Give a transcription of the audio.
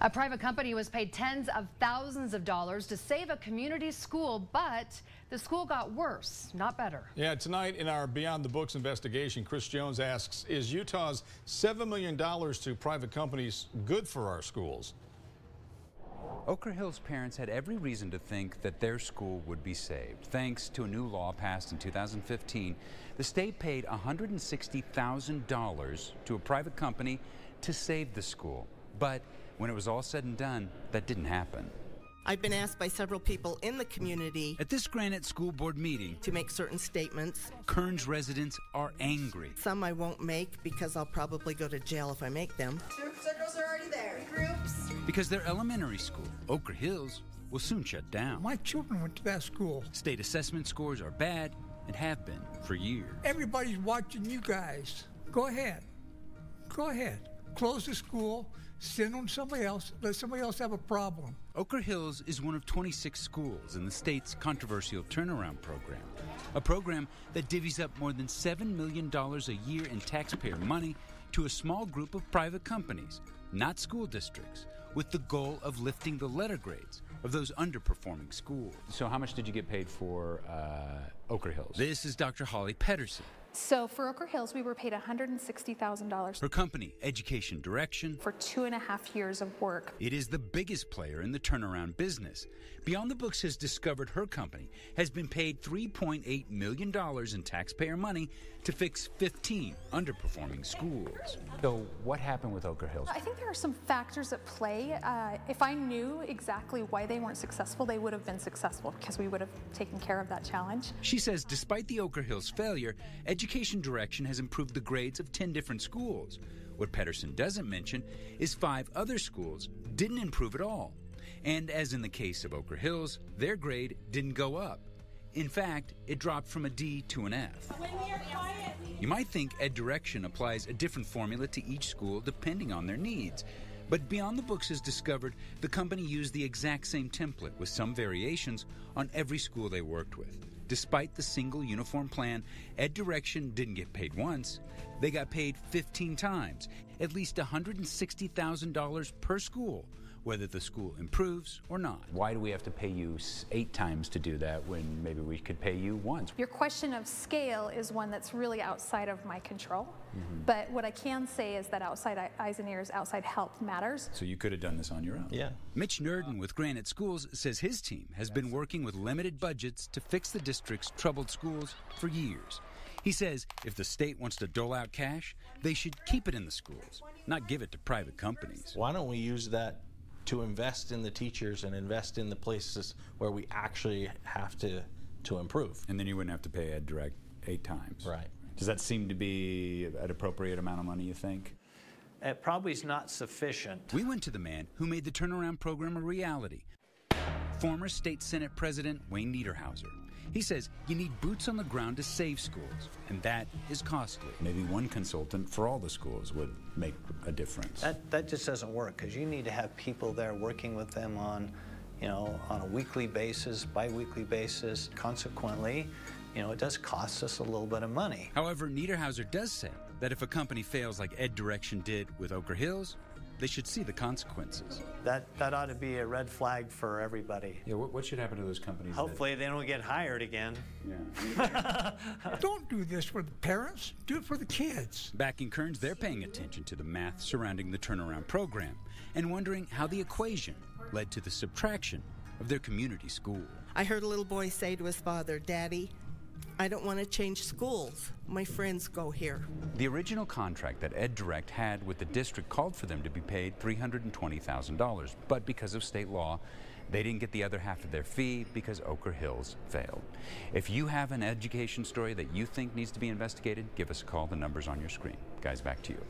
A private company was paid tens of thousands of dollars to save a community school, but the school got worse, not better. Yeah, tonight in our Beyond the Books investigation, Chris Jones asks, is Utah's $7 million to private companies good for our schools? Ochre Hill's parents had every reason to think that their school would be saved. Thanks to a new law passed in 2015, the state paid $160,000 to a private company to save the school. But when it was all said and done, that didn't happen. I've been asked by several people in the community At this Granite School Board meeting, to make certain statements. Kearns residents are angry. Some I won't make because I'll probably go to jail if I make them. Two circles are already there. Groups. Because their elementary school, Ochre Hills, will soon shut down. My children went to that school. State assessment scores are bad and have been for years. Everybody's watching you guys. Go ahead. Go ahead. Close the school, send them to somebody else, let somebody else have a problem. Ochre Hills is one of 26 schools in the state's controversial turnaround program, a program that divvies up more than $7 million a year in taxpayer money to a small group of private companies, not school districts, with the goal of lifting the letter grades of those underperforming schools. So how much did you get paid for Ochre Hills? This is Dr. Holly Pedersen. So for Ochre Hills, we were paid $160,000 Her company, Education Direction, for 2.5 years of work. it is the biggest player in the turnaround business. Beyond the Books has discovered her company has been paid $3.8 million in taxpayer money to fix 15 underperforming schools. So what happened with Ochre Hills? I think there are some factors at play. If I knew exactly why they weren't successful, they would have been successful because we would have taken care of that challenge. She says despite the Ochre Hills failure, Education Direction has improved the grades of 10 different schools. What Pedersen doesn't mention is 5 other schools didn't improve at all. And as in the case of Ochre Hills, their grade didn't go up. In fact, it dropped from a D to an F. You might think Ed Direction applies a different formula to each school depending on their needs. But Beyond the Books has discovered the company used the exact same template with some variations on every school they worked with. Despite the single uniform plan, Ed Direction didn't get paid once. They got paid 15 times, at least $160,000 per school, whether the school improves or not. Why do we have to pay you 8 times to do that when maybe we could pay you once? Your question of scale is one that's really outside of my control. But what I can say is that outside eyes and ears, outside help matters. So you could have done this on your own. Yeah. Mitch Nurden with Granite Schools says his team has been working with limited budgets to fix the district's troubled schools for years. He says if the state wants to dole out cash, they should keep it in the schools, not give it to private companies. Why don't we use that to invest in the teachers and invest in the places where we actually have to improve? And then you wouldn't have to pay Ed Direct 8 times. Right. Does that seem to be an appropriate amount of money, you think? It probably is not sufficient. We went to the man who made the turnaround program a reality, former State Senate President Wayne Niederhauser. He says you need boots on the ground to save schools, and that is costly. Maybe one consultant for all the schools would make a difference. That just doesn't work because you need to have people there working with them on, on a weekly basis, bi-weekly basis. Consequently, it does cost us a little bit of money. However, Niederhauser does say that if a company fails like Ed Direction did with Ochre Hills, they should see the consequences. That ought to be a red flag for everybody. Yeah, what should happen to those companies? Hopefully they don't get hired again. Yeah. Don't do this for the parents, do it for the kids. Back in Kearns, they're paying attention to the math surrounding the turnaround program and wondering how the equation led to the subtraction of their community school. I heard a little boy say to his father, "Daddy, I don't want to change schools. My friends go here." The original contract that Ed Direct had with the district called for them to be paid $320,000, but because of state law, they didn't get the other half of their fee because Ochre Hills failed. If you have an education story that you think needs to be investigated, give us a call. The number's on your screen. Guys, back to you.